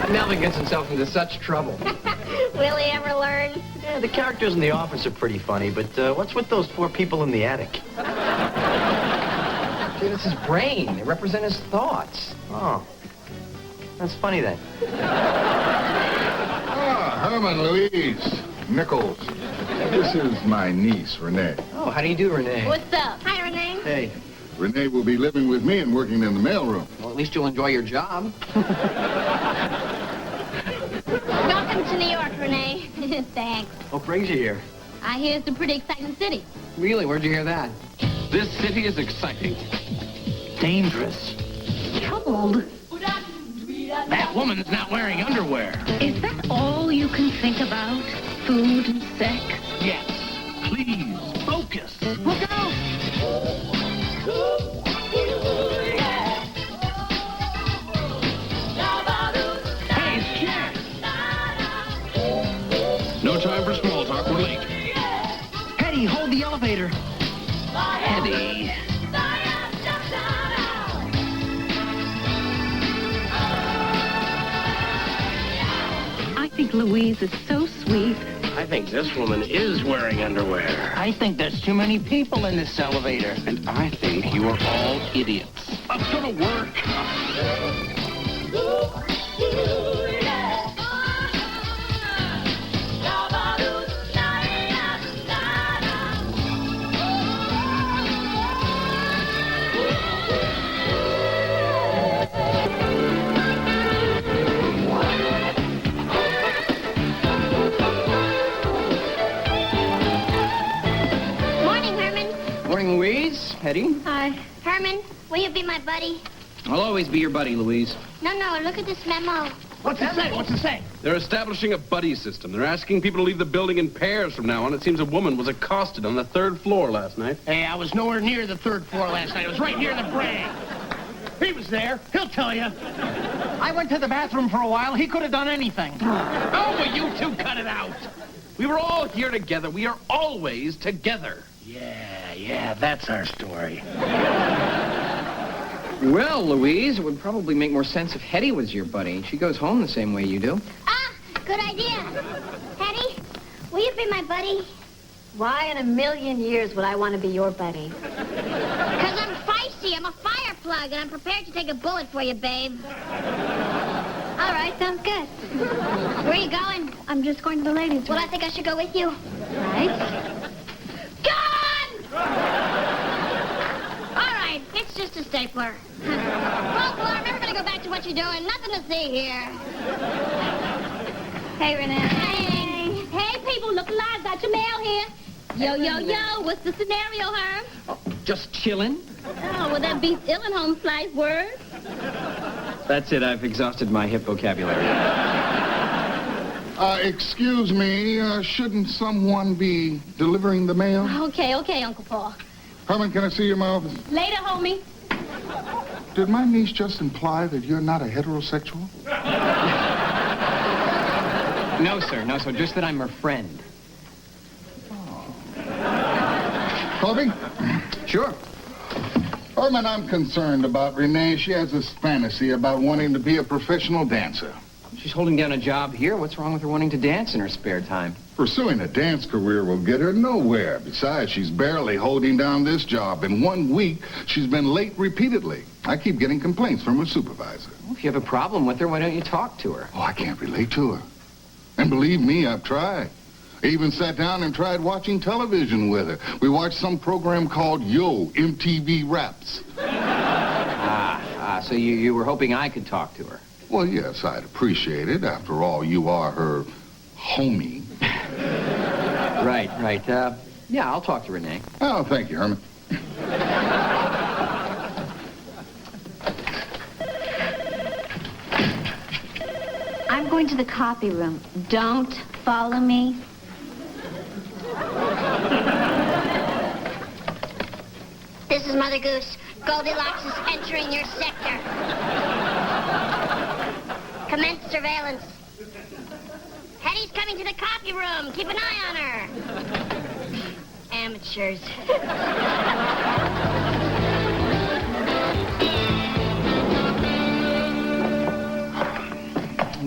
Melvin gets himself into such trouble. Will he ever learn? Yeah, the characters in the office are pretty funny, but what's with those four people in the attic? Dude, it's his brain. They represent his thoughts. Oh, that's funny then. Ah, Herman, Louise, Nichols. This is my niece, Renee. Oh, how do you do, Renee? What's up? Hi, Renee. Hey. Renee will be living with me and working in the mailroom. Well, at least you'll enjoy your job. Welcome to New York, Renee. Thanks. What brings you here? I hear it's a pretty exciting city. Really? Where'd you hear that? This city is exciting. Dangerous. Troubled? That woman's not wearing underwear. Is that all you can think about? Food and sex? Yes. Please, focus. Look out! Hey, it's Jack. No time for small talk. We're late. Hetty, hold the elevator. Hetty. I think Louise is so sweet. I think this woman is wearing underwear. I think there's too many people in this elevator. And I think you are all idiots. That's gonna work. Morning, Herman. Morning, Louise. Hetty. Hi. Herman, will you be my buddy? I'll always be your buddy, Louise. No, look at this memo. What's it say? What's it say? They're establishing a buddy system. They're asking people to leave the building in pairs from now on. It seems a woman was accosted on the 3rd floor last night. Hey, I was nowhere near the 3rd floor last night. I was right near the brag. He was there. He'll tell you. I went to the bathroom for a while. He could have done anything. Oh, will you two cut it out? We were all here together. We are always together. Yeah, that's our story. Well, Louise, it would probably make more sense if Hetty was your buddy. She goes home the same way you do. Ah, good idea. Hetty, will you be my buddy? Why in a million years would I want to be your buddy? Because I'm feisty. I'm a fire plug, and I'm prepared to take a bullet for you, babe. All right, sounds good. Where are you going? I'm just going to the ladies' Well, room. I think I should go with you. Right? Gone! All right, it's just a stapler. Well, I'm never going to go back to what you're doing. Nothing to see here. Hey, Renee. Hey. Hey, people, look alive. Got your mail here. Yo. What's the scenario, Herm? Just chilling. Oh, well, that beats ill and home slice word. That's it. I've exhausted my hip vocabulary. Excuse me, shouldn't someone be delivering the mail? Okay, Uncle Paul. Herman, can I see you in my office? Later, homie. Did my niece just imply that you're not a heterosexual? No, sir. Just that I'm her friend. Colby? Sure. Herman, I'm concerned about Renee. She has this fantasy about wanting to be a professional dancer. She's holding down a job here. What's wrong with her wanting to dance in her spare time? Pursuing a dance career will get her nowhere. Besides, she's barely holding down this job. In 1 week, she's been late repeatedly. I keep getting complaints from her supervisor. Well, if you have a problem with her, why don't you talk to her? Oh, I can't relate to her. And believe me, I've tried. I even sat down and tried watching television with her. We watched some program called Yo, MTV Raps. So you were hoping I could talk to her? Well, yes, I'd appreciate it. After all, you are her homie. Right. Yeah, I'll talk to Renee. Oh, thank you, Herman. I'm going to the copy room. Don't follow me. This is Mother Goose. Goldilocks is entering your sector. Commence surveillance. Hetty's coming to the copy room. Keep an eye on her. Amateurs.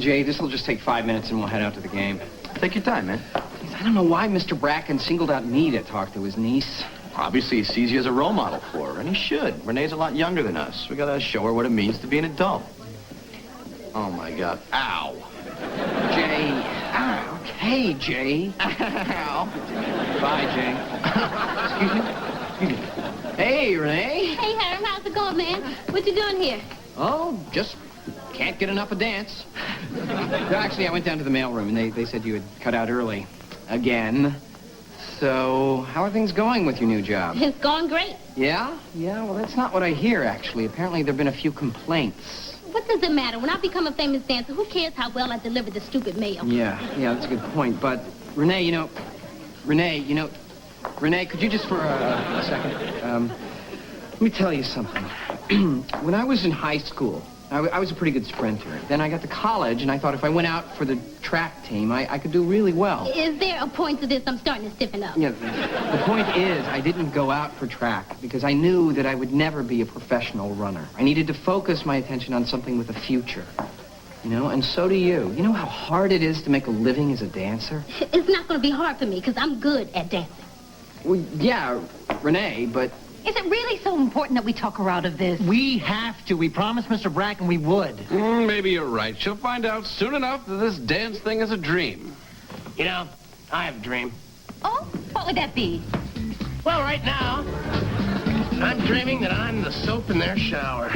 Jay, this will just take 5 minutes and we'll head out to the game. Take your time, man. Jeez, I don't know why Mr. Bracken singled out me to talk to his niece. Obviously, he sees you as a role model for her, and he should. Renee's a lot younger than us. We gotta show her what it means to be an adult. Oh, my God. Ow. Jay. Ah, okay, Jay. Ow. Bye, Jay. Excuse me. Hey, Renee. Hey, Herm, how's it going, man? What you doing here? Oh, just can't get enough of dance. Actually, I went down to the mailroom, and they said you had cut out early. Again. So, how are things going with your new job? It's going great. Yeah? Yeah, well, that's not what I hear, actually. Apparently, there have been a few complaints. What does it matter? When I become a famous dancer, who cares how well I deliver the stupid mail? Yeah, that's a good point. But, Renee, Renee, could you just for a second? Let me tell you something. When I was in high school, I was a pretty good sprinter. Then I got to college, and I thought if I went out for the track team, I could do really well. Is there a point to this? I'm starting to stiffen up. Yeah, the point is, I didn't go out for track because I knew that I would never be a professional runner. I needed to focus my attention on something with a future. And so do you. You know how hard it is to make a living as a dancer? It's not going to be hard for me because I'm good at dancing. Well, yeah, Renee, but... Is it really so important that we talk her out of this? We have to. We promised Mr. Bracken we would. Maybe you're right. She'll find out soon enough that this dance thing is a dream. You know, I have a dream. Oh, what would that be? Well, right now, I'm dreaming that I'm the soap in their shower.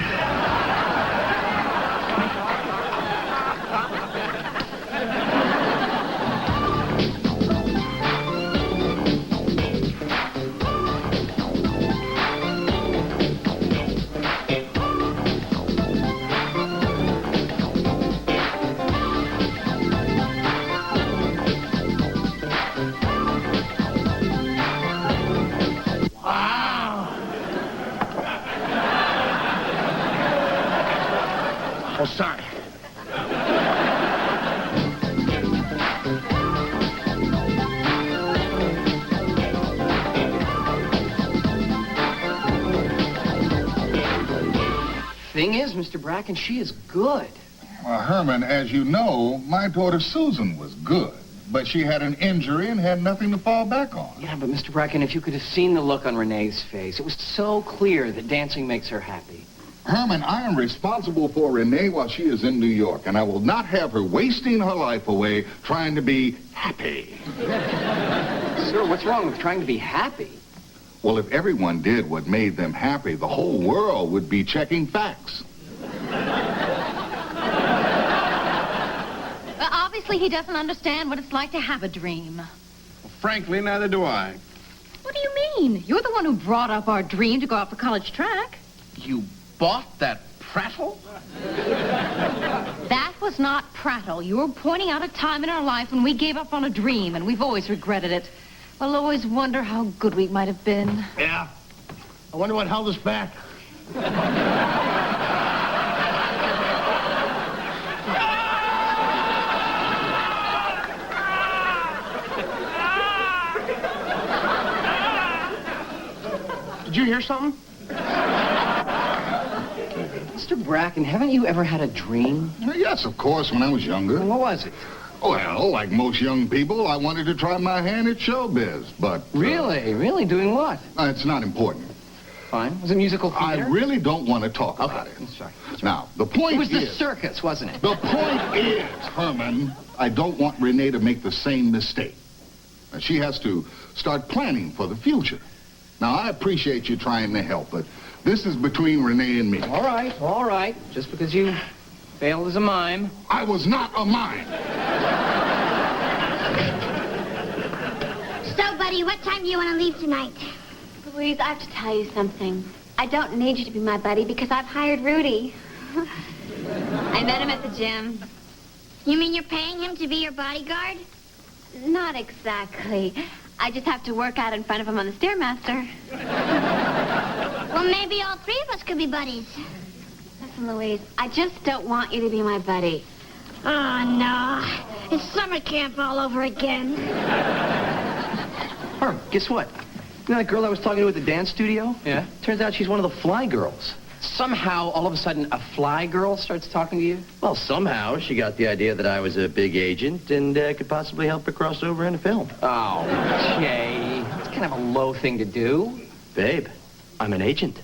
Oh, sorry. Thing is, Mr. Bracken, she is good. Well, Herman, as you know, my daughter Susan was good, but she had an injury and had nothing to fall back on. Yeah, but Mr. Bracken, if you could have seen the look on Renee's face, it was so clear that dancing makes her happy. Herman, I am responsible for Renee while she is in New York, and I will not have her wasting her life away trying to be happy. Sir, what's wrong with trying to be happy? Well, if everyone did what made them happy, the whole world would be checking facts. Well, obviously, he doesn't understand what it's like to have a dream. Well, frankly, neither do I. What do you mean? You're the one who brought up our dream to go out for college track. You bought that prattle? That was not prattle. You were pointing out a time in our life when we gave up on a dream, and we've always regretted it. We'll always wonder how good we might have been. Yeah. I wonder what held us back. Did you hear something? Mr. Bracken, haven't you ever had a dream? Yes, of course, when I was younger. What was it? Well, like most young people, I wanted to try my hand at showbiz, but... Really? Really? Doing what? It's not important. Fine. Was it musical theater? I really don't want to talk about it. I'm sorry. Now, the point It was the is... circus, wasn't it? The point is, Herman, I don't want Renee to make the same mistake. Now, she has to start planning for the future. Now, I appreciate you trying to help, but this is between Renee and me. All right. Just because you failed as a mime. I was not a mime. So, buddy, what time do you want to leave tonight? Louise, I have to tell you something. I don't need you to be my buddy because I've hired Rudy. I met him at the gym. You mean you're paying him to be your bodyguard? Not exactly. I just have to work out in front of him on the Stairmaster. Well, maybe all three of us could be buddies. Listen, Louise, I just don't want you to be my buddy. Oh, no. It's summer camp all over again. Herm, guess what? You know that girl I was talking to at the dance studio? Yeah? Turns out she's one of the fly girls. somehow, all of a sudden, a fly girl starts talking to you? Well, somehow she got the idea that I was a big agent and could possibly help her cross over into film. Oh, Jay, it's kind of a low thing to do. Babe, I'm an agent.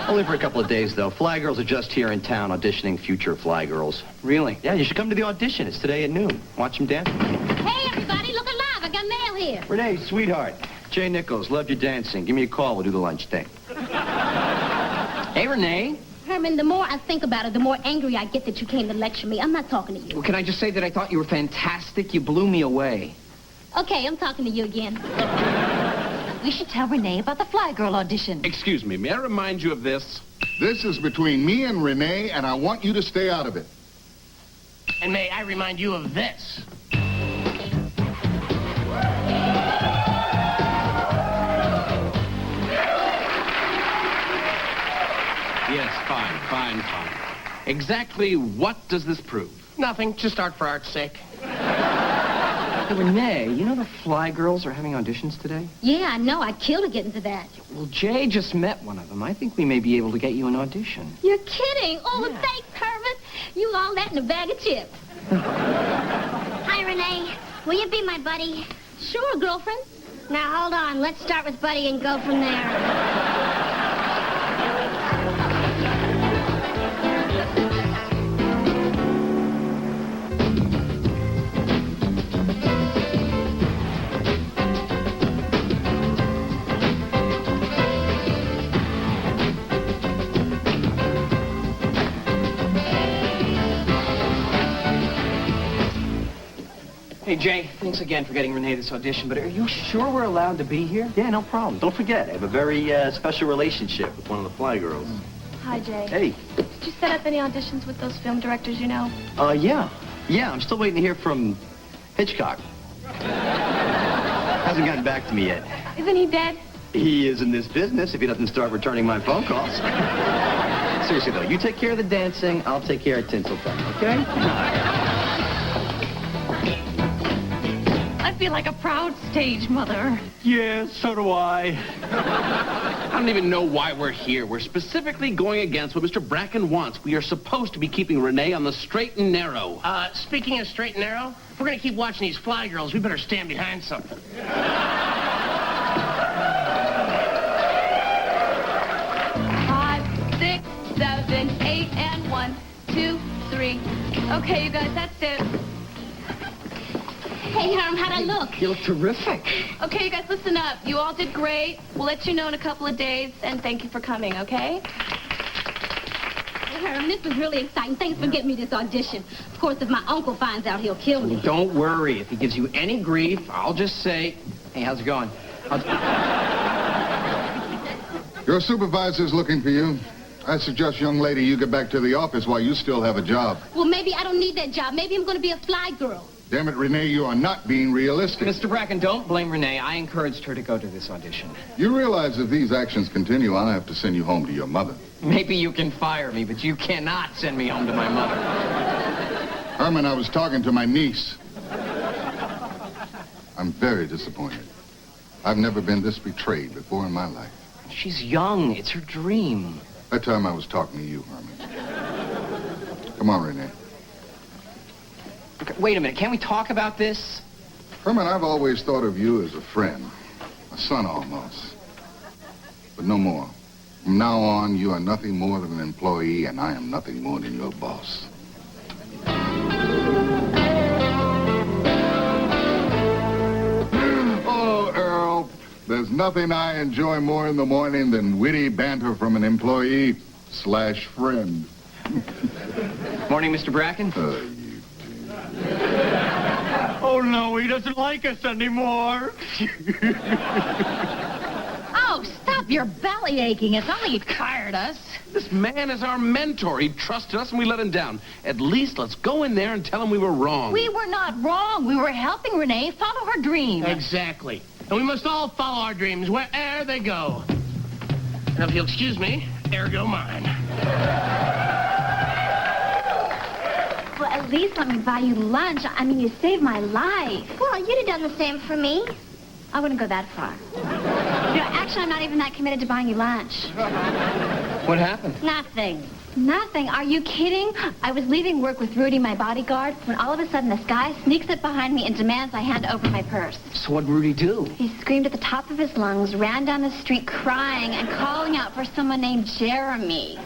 Only for a couple of days, though. Fly girls are just here in town auditioning future fly girls. Really? Yeah, you should come to the audition. It's today at noon. Watch them dance. Hey, everybody, look alive. I got mail here. Renee, sweetheart. Jay Nichols, loved your dancing. Give me a call. We'll do the lunch thing. Hey, Renee. Herman, the more I think about it, the more angry I get that you came to lecture me. I'm not talking to you. Well, can I just say that I thought you were fantastic? You blew me away. Okay, I'm talking to you again. We should tell Renee about the Fly Girl audition. Excuse me, may I remind you of this? This is between me and Renee, and I want you to stay out of it. And may I remind you of this? Yes, fine. Exactly what does this prove? Nothing. Just art for art's sake. Hey, Renee, you know the Fly Girls are having auditions today? Yeah, I know. I'd kill to get into that. Well, Jay just met one of them. I think we may be able to get you an audition. You're kidding. Oh, Yeah. thanks, Herman. You all that in a bag of chips. Hi, Renee. Will you be my buddy? Sure, girlfriend. Now, hold on. Let's start with Buddy and go from there. Hey, Jay, thanks again for getting Renee this audition, but are you sure we're allowed to be here? Yeah, no problem. Don't forget, I have a very special relationship with one of the fly girls. Hi, Jay. Hey. Did you set up any auditions with those film directors you know? Yeah. I'm still waiting to hear from Hitchcock. Hasn't gotten back to me yet. Isn't he dead? He is in this business if he doesn't start returning my phone calls. Seriously, though, you take care of the dancing, I'll take care of Tinseltown, okay? I feel like a proud stage mother. Yeah, so do I. I don't even know why we're here. We're specifically going against what Mr. Bracken wants. We are supposed to be keeping Renee on the straight and narrow. Speaking of straight and narrow, if we're gonna keep watching these fly girls, we better stand behind something. 5, 6, 7, 8, and 1, 2, 3. Okay, you guys, that's it. Hey, Herm, how'd I look? You look terrific. Okay, you guys, listen up. You all did great. We'll let you know in a couple of days, and thank you for coming, okay? Hey, Herm, this was really exciting. Thanks for getting me this audition. Of course, if my uncle finds out, he'll kill me. Don't worry. If he gives you any grief, I'll just say, hey, how's it going? Your supervisor's looking for you. I suggest, young lady, you get back to the office while you still have a job. Well, maybe I don't need that job. Maybe I'm going to be a fly girl. Damn it, Renee, you are not being realistic. Mr. Bracken, don't blame Renee. I encouraged her to go to this audition. You realize if these actions continue, I'll have to send you home to your mother. Maybe you can fire me, but you cannot send me home to my mother. Herman, I was talking to my niece. I'm very disappointed. I've never been this betrayed before in my life. She's young. It's her dream. That time I was talking to you, Herman. Come on, Renee. Okay, wait a minute. Can't we talk about this? Herman, I've always thought of you as a friend, a son almost. But no more. From now on, you are nothing more than an employee, and I am nothing more than your boss. Oh, Earl, there's nothing I enjoy more in the morning than witty banter from an employee/friend. Morning, Mr. Bracken. Oh, no, he doesn't like us anymore. Oh, stop your belly aching. It's not like you fired us. This man is our mentor. He trusted us and we let him down. At least let's go in there and tell him we were wrong. We were not wrong. We were helping Renee follow her dream. Exactly. And we must all follow our dreams where'er they go. Now, if you'll excuse me, there go mine. Well, at least let me buy you lunch. I mean, you saved my life. Well, you'd have done the same for me. I wouldn't go that far. Actually, I'm not even that committed to buying you lunch. What happened? Nothing. Nothing. Are you kidding? I was leaving work with Rudy, my bodyguard, when all of a sudden this guy sneaks up behind me and demands I hand over my purse. So what'd Rudy do? He screamed at the top of his lungs, ran down the street crying and calling out for someone named Jeremy.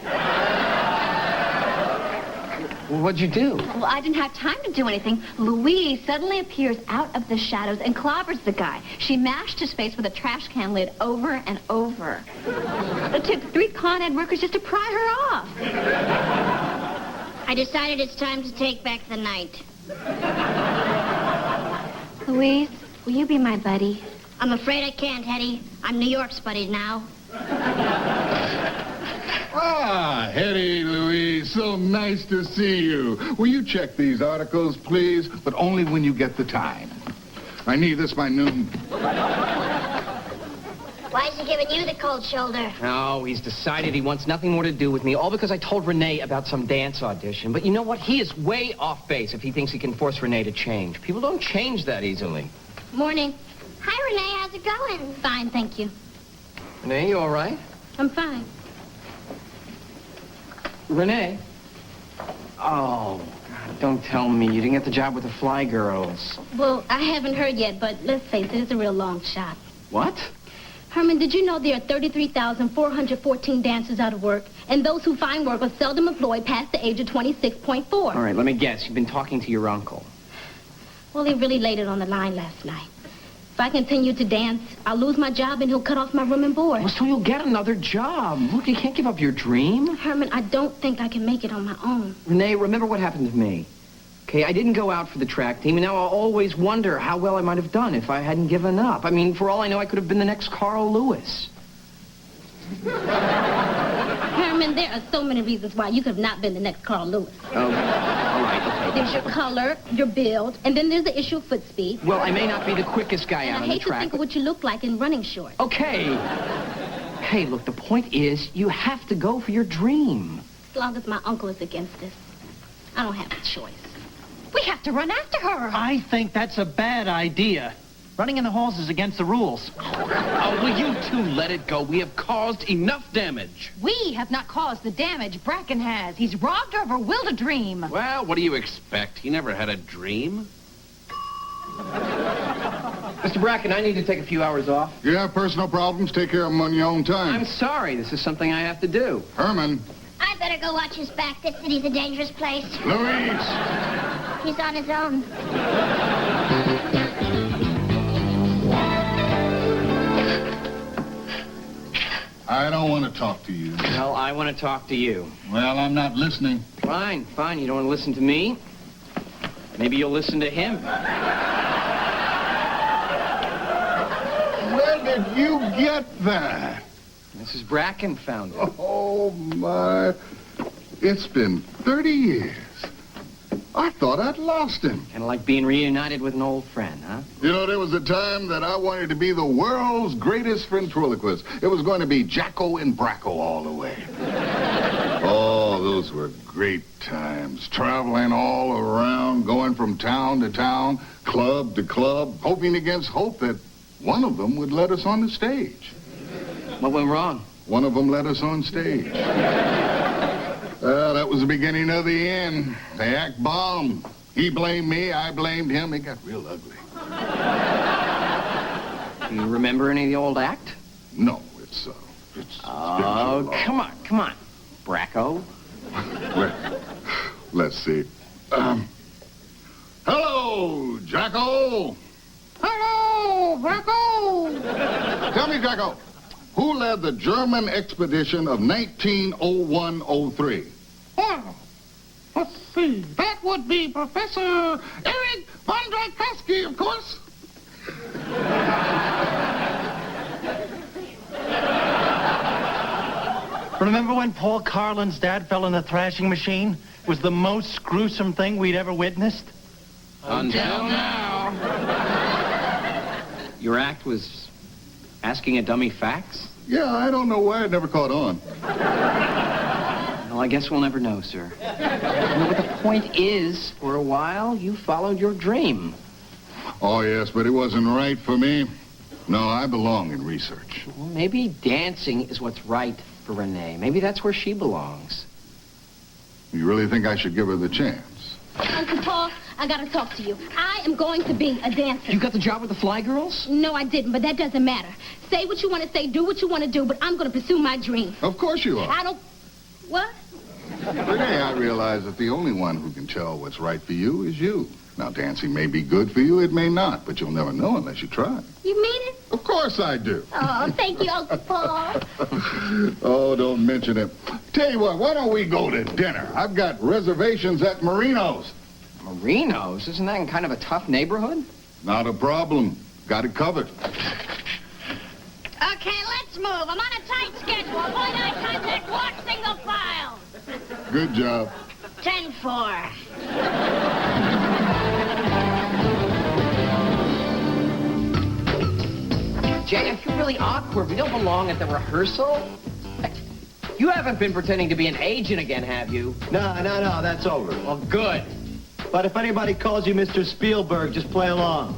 Well, what'd you do? Well, I didn't have time to do anything. Louise suddenly appears out of the shadows and clobbers the guy. She mashed his face with a trash can lid over and over. It took 3 Con Ed workers just to pry her off. I decided it's time to take back the night. Louise, will you be my buddy? I'm afraid I can't, Hetty. I'm New York's buddy now. Ah, Hetty, Louise, so nice to see you. Will you check these articles, please? But only when you get the time. I need this by noon. Why is he giving you the cold shoulder? Oh, he's decided he wants nothing more to do with me, all because I told Renee about some dance audition. But you know what? He is way off base if he thinks he can force Renee to change. People don't change that easily. Morning. Hi, Renee. How's it going? Fine, thank you. Renee, you all right? I'm fine. Renee? Oh, God, don't tell me. You didn't get the job with the Fly Girls. Well, I haven't heard yet, but let's face it, it's a real long shot. What? Herman, did you know there are 33,414 dancers out of work, and those who find work are seldom employed past the age of 26.4? All right, let me guess. You've been talking to your uncle. Well, he really laid it on the line last night. If I continue to dance, I'll lose my job and he'll cut off my room and board. Well, so you'll get another job. Look, you can't give up your dream. Herman, I don't think I can make it on my own. Renee, remember what happened to me. Okay, I didn't go out for the track team, and now I'll always wonder how well I might have done if I hadn't given up. I mean, for all I know, I could have been the next Carl Lewis. Herman, there are so many reasons why you could have not been the next Carl Lewis. Oh, all right, okay. There's your color, your build, and then there's the issue of foot speed. Well, I may not be the quickest guy And out I on the hate to track. think of what you look like in running shorts. Okay. Hey, look, the point is, you have to go for your dream. As long as my uncle is against this, I don't have a choice. We have to run after her. I think that's a bad idea. Running in the halls is against the rules. Oh, will you two let it go? We have caused enough damage. We have not caused the damage Bracken has. He's robbed her of her will to dream. Well, what do you expect? He never had a dream. Mr. Bracken, I need to take a few hours off. You have personal problems, take care of them on your own time. I'm sorry. This is something I have to do. Herman, I better go watch his back. This city's a dangerous place. Louise. He's on his own. I don't want to talk to you. Well, I want to talk to you. Well, I'm not listening. Fine, fine. You don't want to listen to me? Maybe you'll listen to him. Where did you get that? Mrs. Bracken found it. Oh, my. It's been 30 years. I thought I'd lost him. Kind of like being reunited with an old friend, huh? You know, there was a time that I wanted to be the world's greatest ventriloquist. It was going to be Jacko and Bracco all the way. Oh, those were great times. Traveling all around, going from town to town, club to club, hoping against hope that one of them would let us on the stage. What went wrong? One of them let us on stage. That was the beginning of the end. The act bombed. He blamed me, I blamed him. It got real ugly. Do you remember any of the old act? No, it's Oh, come on, Bracco. Well, let's see. Hello, Jacko. Hello, Bracco. Tell me, Jacko, who led the German expedition of 1901-03? Well, let's see. That would be Professor Eric von Drykoski, of course. Remember when Paul Carlin's dad fell in the thrashing machine? It was the most gruesome thing we'd ever witnessed. Until now. Your act was asking a dummy facts? Yeah, I don't know why it never caught on. Well, I guess we'll never know, sir. But the point is, for a while, you followed your dream. Oh, yes, but it wasn't right for me. No, I belong in research. Well, maybe dancing is what's right for Renee. Maybe that's where she belongs. You really think I should give her the chance? Uncle Paul, I gotta talk to you. I am going to be a dancer. You got the job with the Fly Girls? No, I didn't, but that doesn't matter. Say what you want to say, do what you want to do, but I'm gonna pursue my dream. Of course you are. I don't... What? Renee, I realize that the only one who can tell what's right for you is you. Now, dancing may be good for you, it may not, but you'll never know unless you try. You mean it? Of course I do. Oh, thank you, Uncle Paul. Oh, don't mention it. Tell you what, why don't we go to dinner? I've got reservations at Marino's. Marino's? Isn't that in kind of a tough neighborhood? Not a problem. Got it covered. Okay, let's move. I'm on a tight schedule. Avoid eye contact, walk single file. Good job. 10-4. Jay, I feel really awkward. We don't belong at the rehearsal. You haven't been pretending to be an agent again, have you? No, that's over. Well, good. But if anybody calls you Mr. Spielberg, just play along.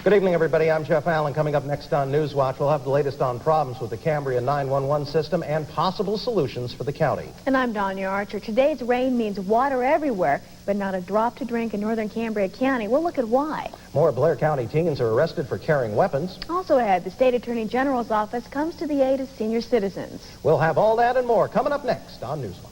Good evening, everybody. I'm Jeff Allen. Coming up next on Newswatch, we'll have the latest on problems with the Cambria 911 system and possible solutions for the county. And I'm Donya Archer. Today's rain means water everywhere, but not a drop to drink in northern Cambria County. We'll look at why. More Blair County teens are arrested for carrying weapons. Also ahead, the State Attorney General's office comes to the aid of senior citizens. We'll have all that and more coming up next on Newswatch.